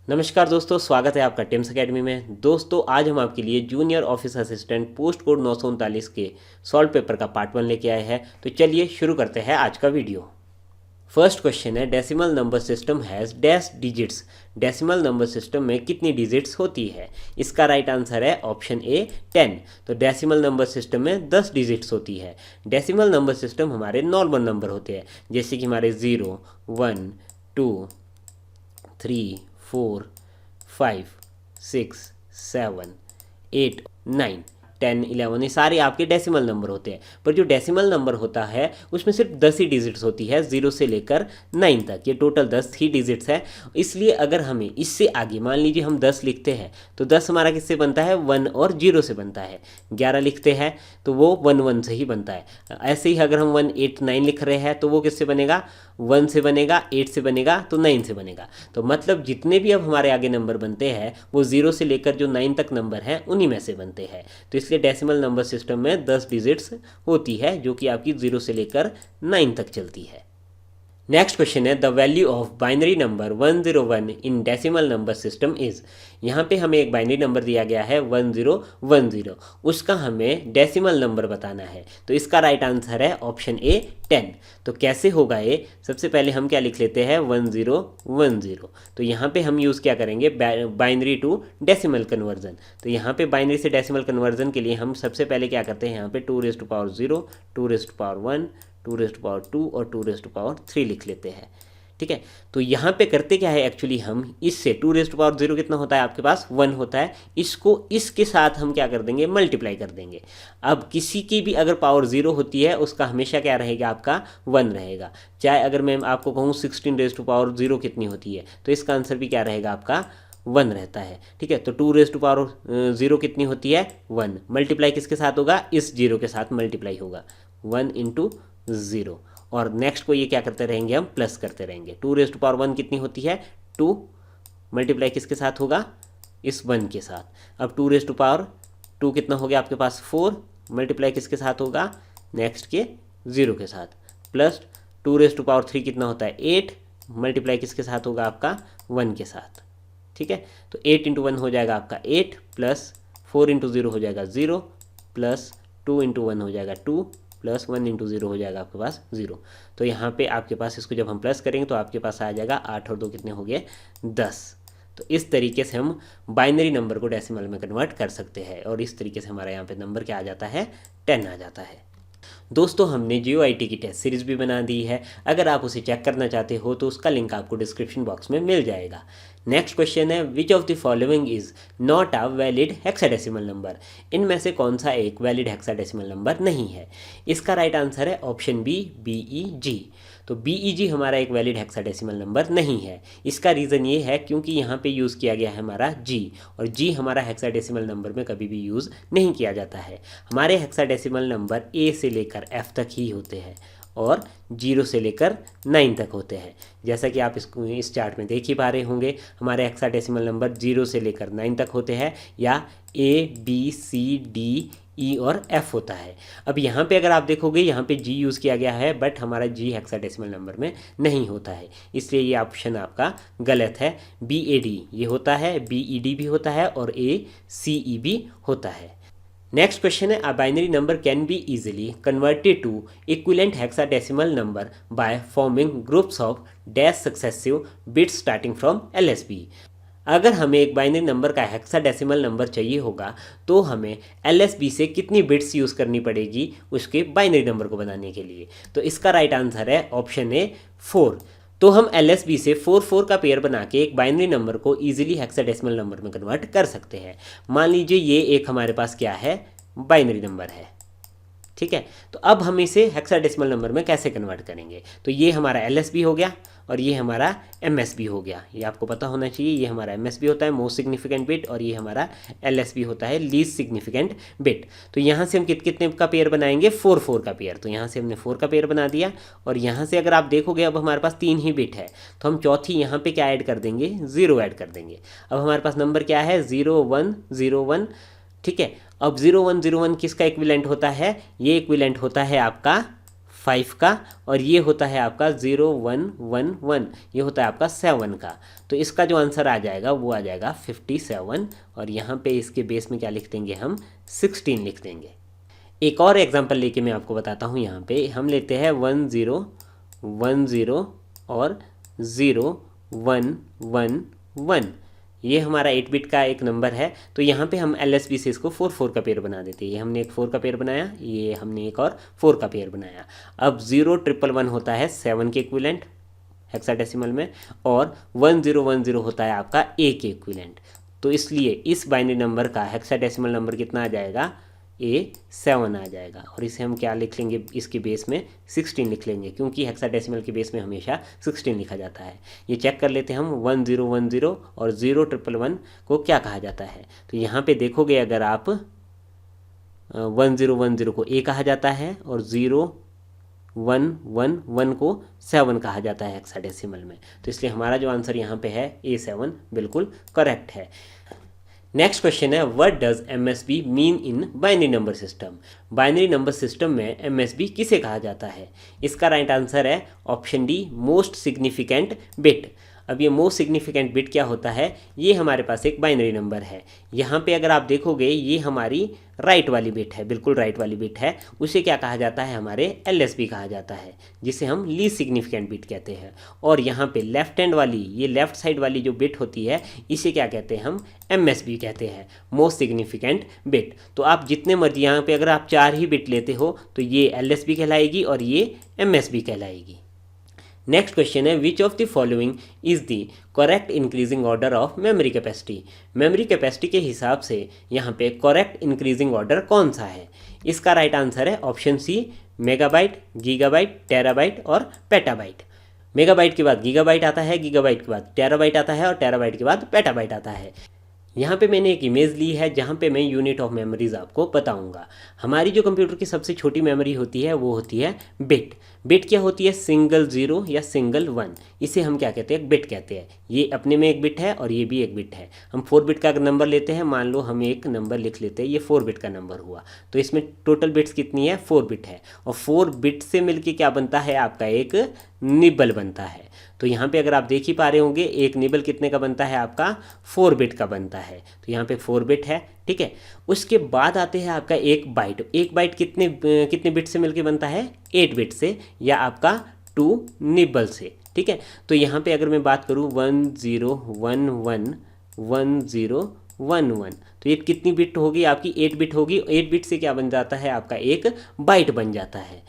नमस्कार दोस्तों, स्वागत है आपका टिम्स अकेडमी में। दोस्तों आज हम आपके लिए junior office assistant post code 939 के सॉल्व पेपर का पार्ट 1 लेके आए हैं। तो चलिए शुरू करते हैं आज का वीडियो। फर्स्ट क्वेश्चन है, decimal number system has dash digits. Decimal number system में कितनी डिजिट्स होती है? इसका राइट आंसर है ऑप्शन ए 10। तो डेसिमल नंबर सिस्टम में 10 डिजिट्स होती है। डेसिमल नंबर सिस्टम हमारे नॉर्मल नंबर होते हैं, जैसे कि हमारे 0, 1, 2, 3, 4, 5, 6, 7, 8, 9, 10, 11 ये सारे आपके डेसिमल नंबर होते हैं। पर जो डेसिमल नंबर होता है उसमें सिर्फ 10 ही डिजिट्स होती है, 0 से लेकर 9 तक। ये टोटल 10 ही डिजिट्स है। इसलिए अगर हमें इससे आगे मान लीजिए हम 10 लिखते हैं तो 10 हमारा किससे बनता है? 1 और 0 से बनता है। 11 लिखते हैं तो वो 1 1 से ही बनता है। ऐसे ही अगर हम 1 8 9 लिख रहे हैं तो वो किससे बनेगा? 1 से बनेगा, 8 से बनेगा, तो 9 से बनेगा। तो मतलब जितने भी अब हमारे आगे नंबर बनते हैं वो 0 से लेकर जो 9 तक नंबर हैं उन्हीं में से बनते हैं। तो इसलिए डेसिमल नंबर सिस्टम में 10 डिजिट्स होती है, जो कि आपकी 0 से लेकर 9 तक चलती है। नेक्स्ट क्वेश्चन है, the value of binary number 101 in decimal number system is. यहाँ पे हमें एक बाइनरी नंबर दिया गया है 1010, उसका हमें डेसिमल नंबर बताना है। तो इसका राइट आंसर है ऑप्शन ए 10। तो कैसे होगा ये? सबसे पहले हम क्या लिख लेते हैं? 1010। तो यहाँ पे हम यूज़ क्या करेंगे? Binary to decimal conversion. तो यहाँ पे बाइनरी से डेसिमल कन्वर्जन के लिए हम सबसे पहले क्या करते हैं? यहाँ पे 2^0, 2^1, 2^2 और 2^3 लिख लेते हैं। ठीक है, तो यहाँ पे करते क्या है एक्चुअली, हम इससे 2^0 कितना होता है आपके पास? 1 होता है। इसको इसके साथ हम क्या कर देंगे? मल्टीप्लाई कर देंगे। अब किसी की भी अगर पावर 0 होती है उसका हमेशा क्या रहेगा? आपका 1 रहेगा। चाहे अगर मैं आपको कहूँ 16^0 कितनी होती है तो इसका आंसर भी क्या रहेगा? आपका 1 रहता है। ठीक है, तो 2^0 कितनी होती है? 1। मल्टीप्लाई किसके साथ होगा? इस 0 के साथ मल्टीप्लाई होगा, 1 × 0। और नेक्स्ट को ये क्या करते रहेंगे? हम प्लस करते रहेंगे। 2^1 कितनी होती है? 2। मल्टीप्लाई किसके साथ होगा? इस 1 के साथ। अब 2^2 कितना हो गया आपके पास? 4। मल्टीप्लाई किसके साथ होगा? नेक्स्ट के 0 के साथ। प्लस 2^3 कितना होता है? 8। मल्टीप्लाई किसके साथ होगा? आपका 1 के साथ। ठीक है, तो 8 × 1 हो जाएगा आपका 8, प्लस 4 × 0 हो जाएगा 0, प्लस 2 × 1 हो जाएगा 2, प्लस 1 × 0 हो जाएगा आपके पास 0। तो यहाँ पे आपके पास इसको जब हम प्लस करेंगे तो आपके पास आ जाएगा 8 और 2 कितने हो गए? 10। तो इस तरीके से हम बाइनरी नंबर को डेसिमल में कन्वर्ट कर सकते हैं और इस तरीके से हमारा यहाँ पे नंबर क्या आ जाता है? 10 आ जाता है। दोस्तों हमने JOIT की टेस्ट सीरीज़ भी बना दी है, अगर आप उसे चेक करना चाहते हो तो उसका लिंक आपको डिस्क्रिप्शन बॉक्स में मिल जाएगा। नेक्स्ट क्वेश्चन है, which of the following is not a valid hexadecimal number. इनमें से कौन सा एक वैलिड हेक्साडेसिमल नंबर नहीं है? इसका राइट आंसर है ऑप्शन बी BEG। तो BEG हमारा एक वैलिड हेक्साडेसिमल नंबर नहीं है। इसका रीज़न ये है क्योंकि यहाँ पे यूज़ किया गया है हमारा G, और G हमारा हेक्साडेसिमल नंबर में कभी भी यूज़ नहीं किया जाता है। हमारे हेक्साडेसिमल नंबर A से लेकर F तक ही होते हैं और 0 से लेकर 9 तक होते हैं। जैसा कि आप इस चार्ट में देख ही पा रहे होंगे, हमारे हेक्साडेसिमल नंबर 0 से लेकर 9 तक होते हैं, या A B C D E और F होता है। अब यहाँ पे अगर आप देखोगे यहाँ पे G यूज़ किया गया है, बट हमारा G हेक्साडेसिमल नंबर में नहीं होता है, इसलिए ये ऑप्शन आपका गलत है। BAD ये होता है, BED भी होता है और ACE भी होता है। नेक्स्ट क्वेश्चन है, a binary number can be easily converted to equivalent hexadecimal number by forming groups of dash successive bits starting from LSB। अगर हमें एक बाइनरी नंबर का हेक्साडेसिमल नंबर चाहिए होगा तो हमें LSB से कितनी बिट्स यूज़ करनी पड़ेगी उसके बाइनरी नंबर को बनाने के लिए? तो इसका राइट आंसर है ऑप्शन ए 4। तो हम LSB से 4 का पेयर बना के एक बाइनरी नंबर को ईजिली हेक्साडेसिमल नंबर में कन्वर्ट कर सकते हैं। मान लीजिए ये एक हमारे पास क्या है? बाइनरी नंबर है। ठीक है, तो अब हम इसे हेक्साडेसिमल नंबर में कैसे कन्वर्ट करेंगे? तो ये हमारा LSB हो गया और ये हमारा MSB हो गया। ये आपको पता होना चाहिए, ये हमारा MSB होता है मोस्ट सिग्निफिकेंट बिट और ये हमारा LSB होता है लीस्ट सिग्निफिकेंट बिट। तो यहाँ से हम कितने का पेयर बनाएंगे? 4 का पेयर। तो यहाँ से हमने 4 का पेयर बना दिया और यहाँ से अगर आप देखोगे अब हमारे पास 3 ही बिट है, तो हम चौथी यहाँ पे क्या ऐड कर देंगे? 0 ऐड कर देंगे। अब हमारे पास नंबर क्या है? 0101। ठीक है, अब 0101 किसका इक्विवेलेंट होता है? ये इक्विवेलेंट होता है आपका 5 का, और ये होता है आपका 0 1 1 1, ये होता है आपका 7 का। तो इसका जो आंसर आ जाएगा वो आ जाएगा 57, और यहाँ पे इसके बेस में क्या लिख देंगे हम, 16 लिख देंगे। एक और एग्जांपल लेके मैं आपको बताता हूँ। यहाँ पे हम लेते हैं 1 0 1 0 और 0 1 1 1, ये हमारा 8 बिट का एक नंबर है। तो यहाँ पे हम LSB से इसको 4 4 का पेयर बना देते हैं। ये हमने एक 4 का पेयर बनाया, ये हमने एक और 4 का पेयर बनाया। अब 0 1 1 1 होता है 7 के इक्विवेलेंट हेक्साडेसिमल में, और 1 0 1 0 होता है आपका A के इक्विवेलेंट। तो इसलिए इस बाइनरी नंबर का हेक्साडेसिमल नंबर कितना आ जाएगा, A7 आ जाएगा। और इसे हम क्या लिख लेंगे, इसके बेस में 16 लिख लेंगे, क्योंकि हेक्साडेसिमल के बेस में हमेशा 16 लिखा जाता है। ये चेक कर लेते हैं हम, 1 0 1 0 और 0 1 1 1 को क्या कहा जाता है। तो यहाँ पे देखोगे अगर आप 1 0 1 0 को A कहा जाता है, और 0 1 1 1 को 7 कहा जाता है हेक्साडेसिमल में। तो इसलिए हमारा जो आंसर यहाँ पे है A7 बिल्कुल करेक्ट है। नेक्स्ट क्वेश्चन है, what does MSB mean in binary number system. Binary number system में MSB किसे कहा जाता है। इसका राइट आंसर है option D, most significant bit. अब ये मोस्ट सिग्निफिकेंट बिट क्या होता है, ये हमारे पास एक बाइनरी नंबर है। यहाँ पे अगर आप देखोगे ये हमारी राइट वाली बिट है, बिल्कुल राइट वाली बिट है, उसे क्या कहा जाता है, हमारे LSB कहा जाता है, जिसे हम लीस्ट सिग्निफिकेंट बिट कहते हैं। और यहाँ पे लेफ्ट हैंड वाली, ये लेफ्ट साइड वाली जो बिट होती है, इसे क्या कहते हैं, हम MSB कहते हैं, मोस्ट सिग्निफिकेंट बिट। तो आप जितने मर्जी यहाँ पे अगर आप 4 ही बिट लेते हो तो ये LSB कहलाएगी और ये MSB कहलाएगी। नेक्स्ट क्वेश्चन है, which of the following is the correct increasing order of memory capacity. Memory capacity के हिसाब से यहाँ पे करेक्ट इंक्रीजिंग ऑर्डर कौन सा है। इसका राइट आंसर है option C, megabyte, gigabyte, terabyte और पेटाबाइट। मेगाबाइट के बाद गीगाबाइट आता है, गीगाबाइट के बाद टेराबाइट आता है, और टेराबाइट के बाद पेटाबाइट आता है। यहाँ पे मैंने एक इमेज ली है जहाँ पे मैं यूनिट ऑफ मेमोरीज आपको बताऊँगा। हमारी जो कंप्यूटर की सबसे छोटी मेमोरी होती है वो होती है बिट। बिट क्या होती है, सिंगल 0 या सिंगल 1, इसे हम क्या कहते हैं, बिट कहते हैं। ये अपने में एक बिट है और ये भी एक बिट है। हम 4 बिट का अगर नंबर लेते हैं, मान लो हम एक नंबर लिख लेते हैं, ये 4 बिट का नंबर हुआ, तो इसमें टोटल बिट्स कितनी है, 4 बिट है। और 4 बिट से मिलके क्या बनता है, आपका एक निबल बनता है। तो यहाँ पे अगर आप देख ही पा रहे होंगे, एक निबल कितने का बनता है, आपका 4 बिट का बनता है। तो यहाँ पे 4 बिट है, ठीक है। उसके बाद आते हैं आपका एक बाइट। एक बाइट कितने बिट से मिलके बनता है, 8 बिट से, या आपका 2 निबल से, ठीक है। तो यहाँ पे अगर मैं बात करूँ 1 0 1 1 1 0 1 1, तो ये कितनी बिट होगी, आपकी 8 बिट होगी। 8 बिट से क्या बन जाता है, आपका एक बाइट बन जाता है।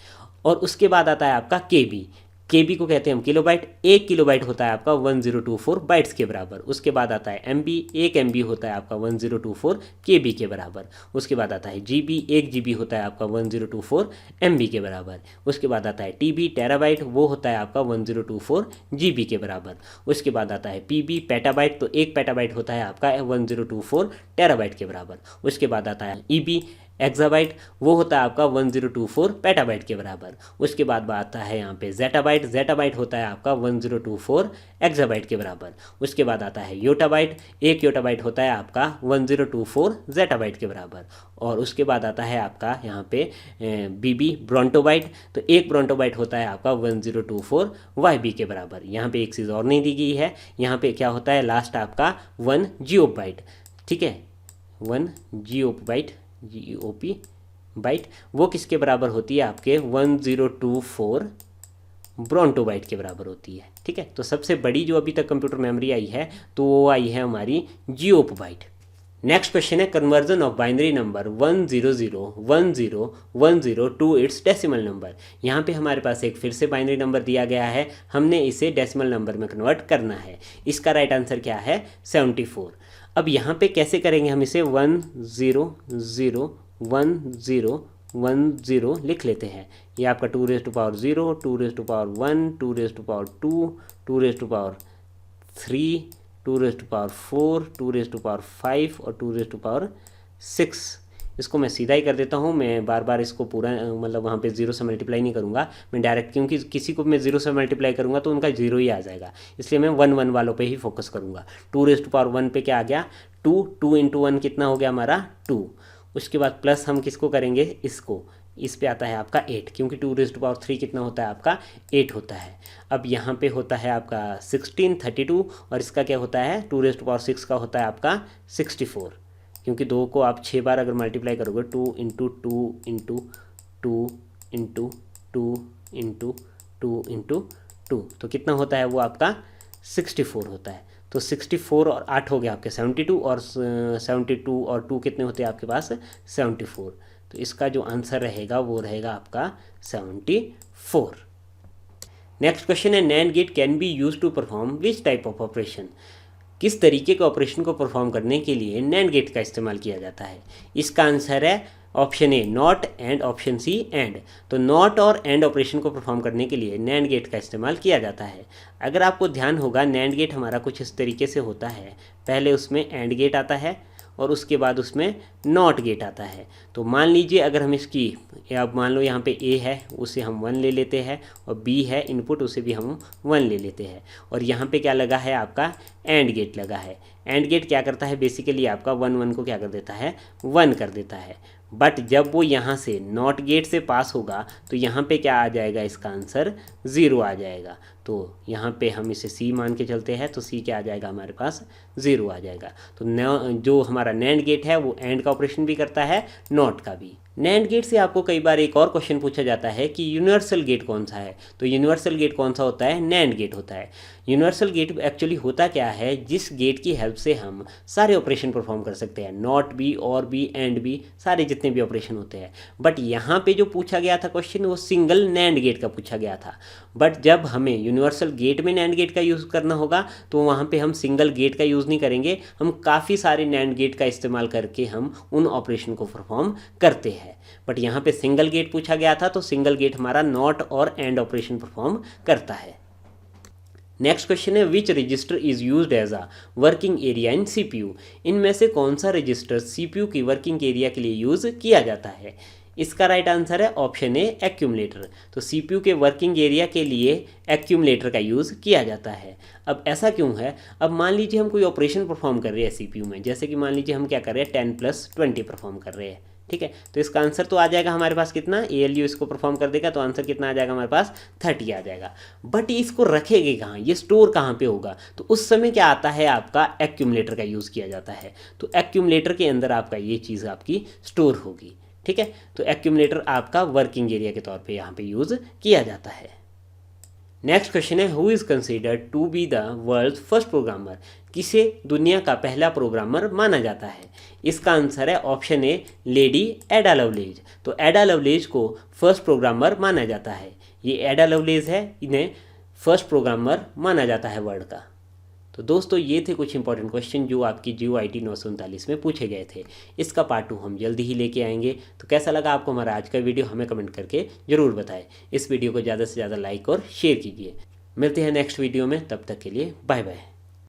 और उसके बाद आता है आपका केबी। केबी को कहते हैं हम किलोबाइट। 1 किलोबाइट होता है आपका 1024 बाइट्स के बराबर। उसके बाद आता है MB। 1 MB होता है आपका 1024 KB के बराबर। उसके बाद आता है GB। 1 GB होता है आपका 1024 MB के बराबर। उसके बाद आता है TB टेराबाइट, वो होता है आपका 1024 GB के बराबर। उसके बाद आता है PB पेटाबाइट, तो 1 पेटाबाइट होता है आपका 1024 टेराबाइट के बराबर। उसके बाद आता है EB एक्साबाइट, वो होता है आपका 1024 पेटाबाइट के बराबर। उसके बाद आता है यहाँ पे जेटाबाइट। जेटाबाइट होता है आपका 1024 एक्साबाइट के बराबर। उसके बाद आता है योटाबाइट। 1 योटाबाइट होता है आपका 1024 जेटाबाइट के बराबर। और उसके बाद आता है आपका यहाँ पे BB ब्रोंटोबाइट, तो 1 ब्रोंटोबाइट होता है आपका 1024 YB के बराबर। यहाँ पे एक चीज़ और नहीं दी गई है, यहाँ पे क्या होता है, लास्ट आपका 1 जियोबाइट, ठीक है, 1 जियोबाइट GOP बाइट, वो किसके बराबर होती है, आपके 1024 ब्रोंटोबाइट के बराबर होती है, ठीक है। तो सबसे बड़ी जो अभी तक कंप्यूटर मेमोरी आई है तो वो आई है हमारी जियोप बाइट। नेक्स्ट क्वेश्चन है, conversion of binary number 1001010 to its decimal number. यहाँ पे हमारे पास एक फिर से बाइनरी नंबर दिया गया है, हमने इसे डेसिमल नंबर में कन्वर्ट करना है। इसका राइट आंसर क्या है, 74। अब यहाँ पे कैसे करेंगे हम इसे, 1001010 लिख लेते हैं। ये आपका 2 raised to power 0, 2 raised to power 1, 2 raised to power 2, 2 raised to power 3, 2 raised to power 4, 2 raised to power 5 और 2 raised to power 6। इसको मैं सीधा ही कर देता हूँ, मैं बार बार इसको पूरा मतलब वहाँ पे 0 से मल्टीप्लाई नहीं करूँगा मैं डायरेक्ट, क्योंकि किसी को मैं 0 से मल्टीप्लाई करूँगा तो उनका 0 ही आ जाएगा, इसलिए मैं 1 1 वालों पे ही फोकस करूँगा। 2 raised to power 1 पे क्या आ गया, 2 2 into 1 कितना हो गया हमारा 2। उसके बाद प्लस हम किसको करेंगे, इसको इस पे आता है आपका 8, क्योंकि 2⁻³ कितना होता है आपका 8 होता है। अब यहाँ पे होता है आपका 16, 32 और इसका क्या होता है 2⁻6 का होता है आपका 64, क्योंकि 2 को आप 6 बार अगर मल्टीप्लाई करोगे 2 into 2 into 2 into 2 into 2 into 2 तो कितना होता है वो आपका 64 होता है। तो 64 और 8 हो गया आपके 72 और 72 और 2 कितने होते हैं आपके पास 74। तो इसका जो आंसर रहेगा वो रहेगा आपका 74। नेक्स्ट क्वेश्चन है NAND gate can be use to perform which type of operation. किस तरीके के ऑपरेशन को परफॉर्म करने के लिए नैंड गेट का इस्तेमाल किया जाता है। इसका आंसर है option A not and, option C and. तो नॉट और एंड ऑपरेशन को परफॉर्म करने के लिए नैंड गेट का इस्तेमाल किया जाता है। अगर आपको ध्यान होगा नैंड गेट हमारा कुछ इस तरीके से होता है, पहले उसमें एंड गेट आता है और उसके बाद उसमें नॉट गेट आता है। तो मान लीजिए अगर हम इसकी, अब मान लो यहाँ पे ए है उसे हम 1 ले लेते हैं और बी है इनपुट उसे भी हम 1 ले लेते हैं, और यहाँ पे क्या लगा है आपका एंड गेट लगा है। एंड गेट क्या करता है बेसिकली आपका 1 1 को क्या कर देता है 1 कर देता है। बट जब वो यहाँ से नॉट गेट से पास होगा तो यहाँ पे क्या आ जाएगा, इसका आंसर 0 आ जाएगा। तो यहाँ पे हम इसे सी मान के चलते हैं तो सी क्या आ जाएगा हमारे पास 0 आ जाएगा। तो जो हमारा नैंड गेट है वो एंड का ऑपरेशन भी करता है, नॉट का भी। नैंड गेट से आपको कई बार एक और क्वेश्चन पूछा जाता है कि यूनिवर्सल गेट कौन सा है। तो यूनिवर्सल गेट कौन सा होता है, नैंड गेट होता है। यूनिवर्सल गेट एक्चुअली होता क्या है, जिस गेट की हेल्प से हम सारे ऑपरेशन परफॉर्म कर सकते हैं, नॉट भी और भी एंड भी, सारे जितने भी ऑपरेशन होते हैं। बट यहाँ पे जो पूछा गया था क्वेश्चन वो सिंगल नैंड गेट का पूछा गया था। बट जब हमें यूनिवर्सल गेट में नैंड गेट का यूज़ करना होगा तो वहाँ पे हम सिंगल गेट का यूज़ नहीं करेंगे, हम काफ़ी सारे नैंड गेट का इस्तेमाल करके हम उन ऑपरेशन को परफॉर्म करते हैं। बट यहाँ पे सिंगल गेट पूछा गया था तो सिंगल गेट हमारा नॉट और एंड ऑपरेशन परफॉर्म करता है। नेक्स्ट क्वेश्चन है which register is used as a working area in CPU. इनमें से कौन सा रजिस्टर सीपीयू की वर्किंग एरिया के लिए यूज़ किया जाता है। इसका राइट आंसर है ऑप्शन ए एक्यूमुलेटर। तो सीपीयू के वर्किंग एरिया के लिए एक्यूमुलेटर का यूज़ किया जाता है। अब ऐसा क्यों है, अब मान लीजिए हम कोई ऑपरेशन परफॉर्म कर रहे हैं सीपीयू में, जैसे कि मान लीजिए हम क्या कर रहे हैं 10+20 परफॉर्म कर रहे हैं, ठीक है। तो इसका आंसर तो आ जाएगा हमारे पास कितना, ALU इसको परफॉर्म कर देगा तो आंसर कितना आ जाएगा हमारे पास 30 आ जाएगा। बट इसको रखेंगे कहाँ, ये स्टोर कहाँ पे होगा, तो उस समय क्या आता है आपका एक्यूमुलेटर का यूज़ किया जाता है। तो एक्यूमुलेटर के अंदर आपका ये चीज़ आपकी स्टोर होगी, ठीक है। तो एक्यूमुलेटर आपका वर्किंग एरिया के तौर पे यहाँ पे यूज़ किया जाता है। नेक्स्ट क्वेश्चन है who is considered to be the world first programmer. किसे दुनिया का पहला प्रोग्रामर माना जाता है। इसका आंसर है ऑप्शन ए लेडी एडा लवलेज। तो एडा लवलेज को फर्स्ट प्रोग्रामर माना जाता है। ये एडा लवलेज है, इन्हें फर्स्ट प्रोग्रामर माना जाता है वर्ल्ड का। तो दोस्तों ये थे कुछ इंपॉर्टेंट क्वेश्चन जो आपकी GOIT 939 में पूछे गए थे। इसका पार्ट 2 हम जल्दी ही लेके आएंगे। तो कैसा लगा आपको हमारा आज का वीडियो हमें कमेंट करके ज़रूर बताएं। इस वीडियो को ज़्यादा से ज़्यादा लाइक और शेयर कीजिए। मिलते हैं नेक्स्ट वीडियो में, तब तक के लिए बाय बाय।